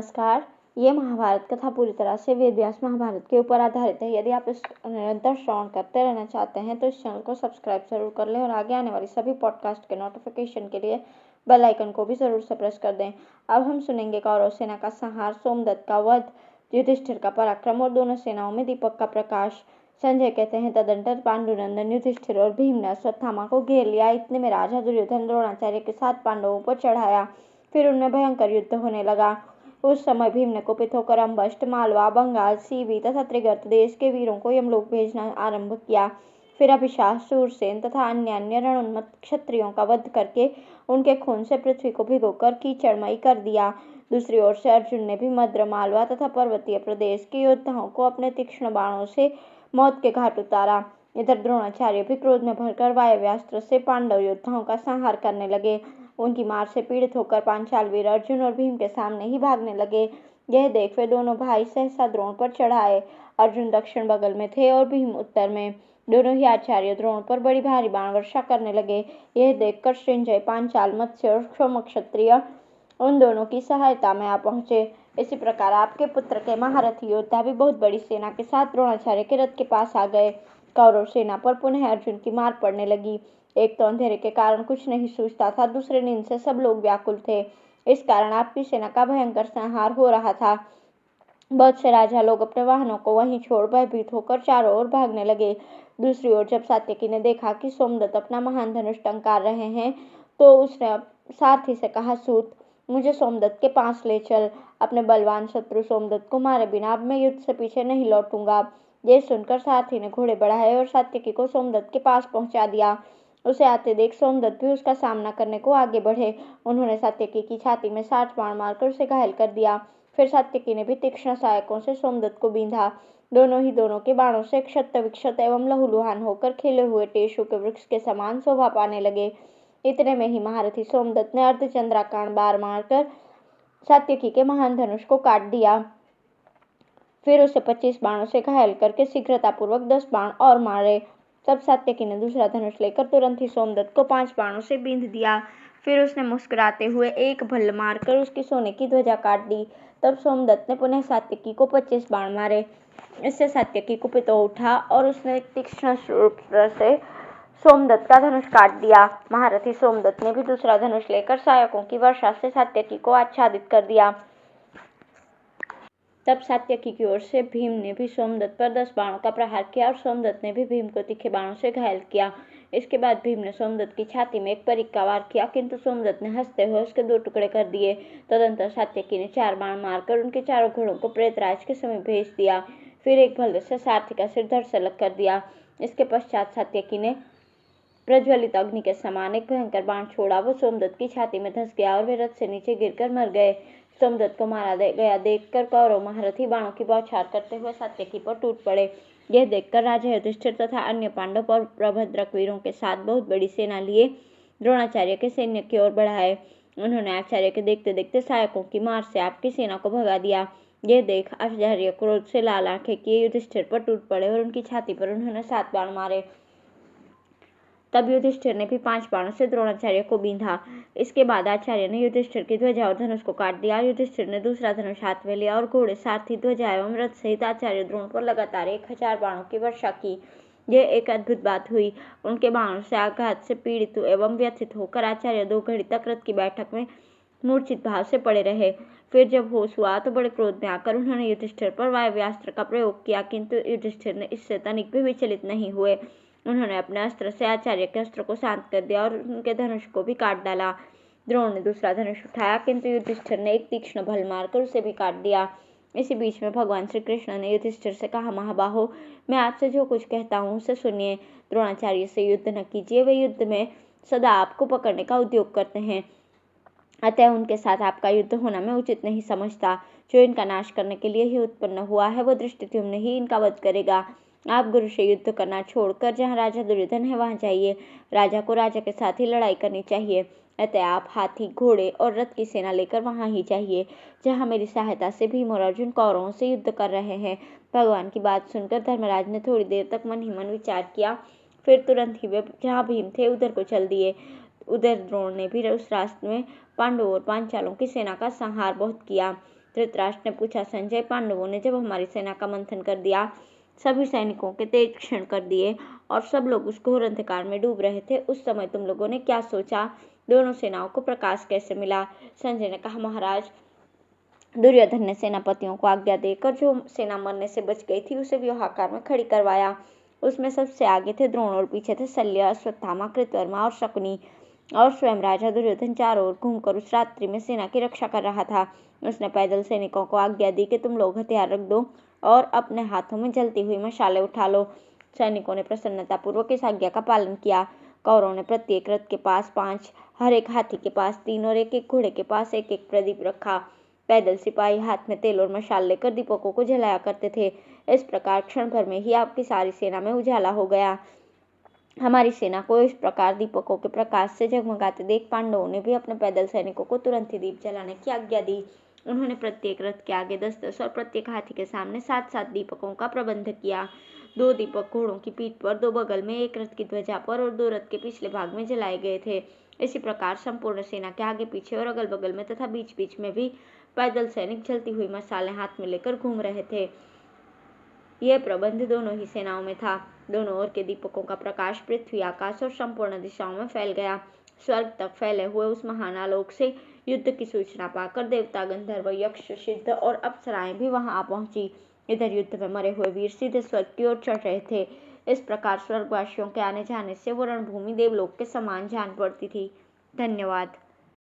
नमस्कार। ये महाभारत कथा पूरी तरह से वेद व्यास महाभारत के ऊपर आधारित है। यदि आप इस निरंतर श्रवण करते रहना चाहते हैं तो इस चैनल को सब्सक्राइब जरूर कर लें और आगे आने वाली सभी पॉडकास्ट के नोटिफिकेशन के लिए बेल आइकन को भी जरूर से प्रेस कर दें। अब हम सुनेंगे कौरव सेना का संहार, सोमदत्त का वध, युधिष्ठिर का पराक्रम और दोनों सेनाओं में दीपक का प्रकाश। संजय कहते हैं, तदंतर पांडुनंदन युधिष्ठिर और भीम ने अश्वत्थामा को घेर लिया। इतने में राजा दुर्योधन द्रोणाचार्य के साथ पांडवों पर चढ़ाया। फिर उनमें भयंकर युद्ध होने लगा। उस समय भीम ने कुपित होकर अम्बष्ट, मालवा, बंगाल, सीवी तथा त्रिगर्त देश के वीरों को यमलोक भेजना आरंभ किया। फिर अभिशाह, शूरसेन तथा अन्य रणोन्मत्त क्षत्रियों का वध करके उनके खून से पृथ्वी को भिगोकर कीचड़मयी कर दिया। दूसरी ओर से अर्जुन ने भी मद्र, मालवा तथा पर्वतीय प्रदेश के योद्धाओं को अपने तीक्ष्ण बाणों से मौत के घाट उतारा। इधर द्रोणाचार्य भी क्रोध में भरकर वायव्यास्त्र से पांडव योद्धाओं का संहार करने लगे। उनकी मार से पीड़ित होकर पांचाल वीर अर्जुन और भीम के सामने ही भागने लगे। यह देख वे दोनों भाई सहसा द्रोण पर चढ़ाए। अर्जुन दक्षिण बगल में थे और भीम उत्तर में। दोनों ही आचार्य द्रोण पर बड़ी भारी बाण वर्षा करने लगे। यह देखकर सृंजय, पांचाल, मत्स्य और क्षौमक्षत्रिय उन दोनों की सहायता में आ पहुंचे। इसी प्रकार आपके पुत्र के महारथी योद्धा भी बहुत बड़ी सेना के साथ द्रोणाचार्य के रथ के पास आ गए। कौरव सेना पर पुनः अर्जुन की मार पड़ने लगी। एक तो अंधेरे के कारण कुछ नहीं सूझता था, दूसरे नींद से सब लोग व्याकुल थे। इस कारण आपकी सेना का भयंकर संहार हो रहा था। बहुत से राजा लोग अपने वाहनों को वहीं छोड़ भयभीत होकर चारों ओर भागने लगे। दूसरी ओर जब सात्यकी ने देखा कि सोमदत्त अपना महान धनुष टंकार रहे हैं तो उसने सारथी से कहा, सूत, मुझे सोमदत्त के पास ले चल। अपने बलवान शत्रु सोमदत्त को मारे बिना अब मैं युद्ध से पीछे नहीं लौटूंगा। यह सुनकर सारथी ने घोड़े बढ़ाए और सात्यकी को सोमदत्त के पास पहुंचा दिया। उसे आते देख सोमदत्त भी उसका सामना करने को आगे बढ़े। उन्होंने सात्यकी की छाती में 60 बाण मारकर उसे घायल कर दिया। फिर सात्यकी ने भी तीक्ष्ण सहायकों से सोमदत्त को बींधा। दोनों के बाणों से क्षत विक्षत एवं लहूलुहान होकर खिले हुए टेसु के वृक्ष के समान शोभा पाने लगे। इतने में ही महारथी सोमदत्त ने अर्धचंद्राकार बाण मारकर सात्यकी के महान धनुष को काट दिया। फिर उसे 25 बाणों से घायल करके शीघ्रतापूर्वक 10 बाण और मारे। तब सात्यकी ने दूसरा धनुष लेकर तुरंत ही सोमदत्त को 5 बाणों से बींध दिया। फिर उसने मुस्कुराते हुए एक भल्ल मारकर उसकी सोने की ध्वजा काट दी। तब सोमदत्त ने पुनः सात्यकी को 25 बाण मारे। इससे सात्यकी कुपित हो उठा और उसने तीक्ष्ण रूप से सोमदत्त का धनुष काट दिया। महारथी सोमदत्त ने भी दूसरा धनुष लेकर सहायकों की वर्षा से सात्यकी को आच्छादित कर दिया। तब सात्यकी की ओर से भीम ने भी सोमदत्त पर 10 बाणों का प्रहार किया और सोमदत्त ने भी भीम को तीखे बाणों से घायल किया। इसके बाद भीम ने सोमदत्त की छाती में एक परिघ का वार किया, किंतु सोमदत्त ने हंसते हुए उसके 2 टुकड़े कर दिए। तदंतर सात्यकी ने 4 बाण मारकर उनके चारों घोड़ों को प्रेतराज के समीप भेज दिया। फिर एक भल्ले से सारथी का सिर धड़ से अलग कर दिया। इसके पश्चात सात्यकी ने प्रज्वलित अग्नि के समान एक भयंकर बाण छोड़ा। वो सोमदत्त की छाती में धंस गया और वे रथ से नीचे गिरकर मर गए। सोमदत्त को मारा गया देखकर कौरव महारथी बाणों की बौछार करते हुए सात्यकी पर टूट पड़े। यह देखकर राजा युधिष्ठिर तथा अन्य पांडव और प्रभद्रक वीरों के साथ बहुत बड़ी सेना लिए द्रोणाचार्य के सैन्य की ओर बढ़ाए। उन्होंने आचार्य के देखते देखते सहायकों की मार से आपकी सेना को भगा दिया। यह देख आचार्य क्रोध से लाल आंखें किए युधिष्ठिर पर टूट पड़े और उनकी छाती पर उन्होंने 7 बाण मारे। तब युधिष्ठिर ने भी 5 बाणों से द्रोणाचार्य को बींधा। इसके बाद आचार्य ने युधिष्ठिर की ध्वजा और धनुष को काट दिया। युधिष्ठिर ने दूसरा धनुष हाथ में लिया और घोड़े, सारथी, ध्वजा एवं रथ सहित आचार्य द्रोण पर लगातार 1000 बाणों की वर्षा की। यह एक अद्भुत बात हुई। उनके बाणों से आघात से पीड़ित एवं व्यथित होकर आचार्य 2 घड़ी तक रथ की बैठक में मूर्छित भाव से पड़े रहे। फिर जब होश हुआ तो बड़े क्रोध में आकर उन्होंने युधिष्ठिर पर वायव्यास्त्र का प्रयोग किया, किंतु युधिष्ठिर ने इससे तनिक भी विचलित नहीं हुए। उन्होंने अपने अस्त्र से आचार्य के अस्त्र को शांत कर दिया और उनके धनुष को भी काट डाला। द्रोण ने दूसरा धनुष उठाया, किंतु युधिष्ठिर ने एक तीक्ष्ण भल मारकर उसे भी काट दिया। इसी बीच में भगवान श्री कृष्ण ने युधिष्ठिर से कहा, महाबाहो, मैं आपसे जो कुछ कहता हूँ उसे सुनिए। द्रोणाचार्य से युद्ध न कीजिए, वे युद्ध में सदा आपको पकड़ने का उद्योग करते हैं, अतः उनके साथ आपका युद्ध होना मैं उचित नहीं समझता। जो इनका नाश करने के लिए ही उत्पन्न हुआ है वो धृष्टद्युम्न ही इनका वध करेगा। आप गुरु से युद्ध करना छोड़कर जहाँ राजा दुर्योधन है वहां जाइए। राजा को राजा के साथ ही लड़ाई करनी चाहिए, अतः आप हाथी, घोड़े और रथ की सेना लेकर वहां ही जाइए जहाँ मेरी सहायता से भीम और अर्जुन कौरवों से युद्ध कर रहे हैं। भगवान की बात सुनकर धर्मराज ने थोड़ी देर तक मन ही मन विचार किया। फिर तुरंत ही वे जहाँ भीम थे उधर को चल दिए। उधर द्रोण ने भी उस रास्ते में पांडवों और पांचालों की सेना का संहार बहुत किया। धृतराष्ट्र ने पूछा। संजय, पांडवों ने जब हमारी सेना का मंथन कर दिया, सभी सैनिकों के तेज क्षण कर दिए और सब लोग उस घोर अंधकार में डूब रहे थे, उस समय तुम लोगों ने क्या सोचा? दोनों सेनाओं को प्रकाश कैसे मिला? संजय ने कहा, महाराज, दुर्योधन ने सेनापतियों को आज्ञा देकर जो सेना मरने से बच गई थी उसे व्यूहाकार में खड़ी करवाया। उसमें सबसे आगे थे द्रोण और पीछे थे शल्य, अश्वत्थामा, कृतवर्मा और शकुनी, और स्वयं राजा दुर्योधन चारों ओर घूमकर उस रात्रि में सेना की रक्षा कर रहा था। उसने पैदल सैनिकों को आज्ञा दी कि तुम लोग हथियार रख दो और अपने हाथों में जलती हुई मशालें उठा लो। सैनिकों ने प्रसन्नतापूर्वक इस आज्ञा का पालन किया। कौरवों ने प्रत्येक रथ के पास 5, हर एक हाथी के पास 3 और एक एक घोड़े के पास एक एक प्रदीप रखा। पैदल सिपाही हाथ में तेल और मशाल लेकर दीपकों को जलाया करते थे। इस प्रकार क्षण भर में ही आपकी सारी सेना में उजाला हो गया। हमारी सेना को इस प्रकार दीपकों के प्रकाश से जगमगाते देख पांडवों ने भी अपने पैदल सैनिकों को तुरंत ही दीप जलाने की आज्ञा दी। उन्होंने प्रत्येक रथ के आगे 10-10 और प्रत्येक हाथी के सामने 7-7 दीपकों का प्रबंध किया। 2 दीपक घोड़ों की पीठ पर, 2 बगल में, एक रथ की ध्वजा पर और 2 रथ के पिछले भाग में जलाए गए थे। इसी प्रकार संपूर्ण सेना के आगे पीछे और अगल बगल में तथा बीच बीच में भी पैदल सैनिक जलती हुई मशालें हाथ में लेकर घूम रहे थे। यह प्रबंध दोनों ही सेनाओं में था। दोनों ओर के दीपकों का प्रकाश पृथ्वी, आकाश और संपूर्ण दिशाओं में फैल गया। स्वर्ग तक फैले हुए उस महान आलोक से युद्ध की सूचना पाकर देवता, गंधर्व, यक्ष, सिद्ध और अप्सराएं भी वहां आ पहुंची। इधर युद्ध में मरे हुए वीर सीधे स्वर्ग की ओर चढ़ रहे थे। इस प्रकार स्वर्गवासियों के आने जाने से वो रणभूमि देवलोक के समान जान पड़ती थी। धन्यवाद।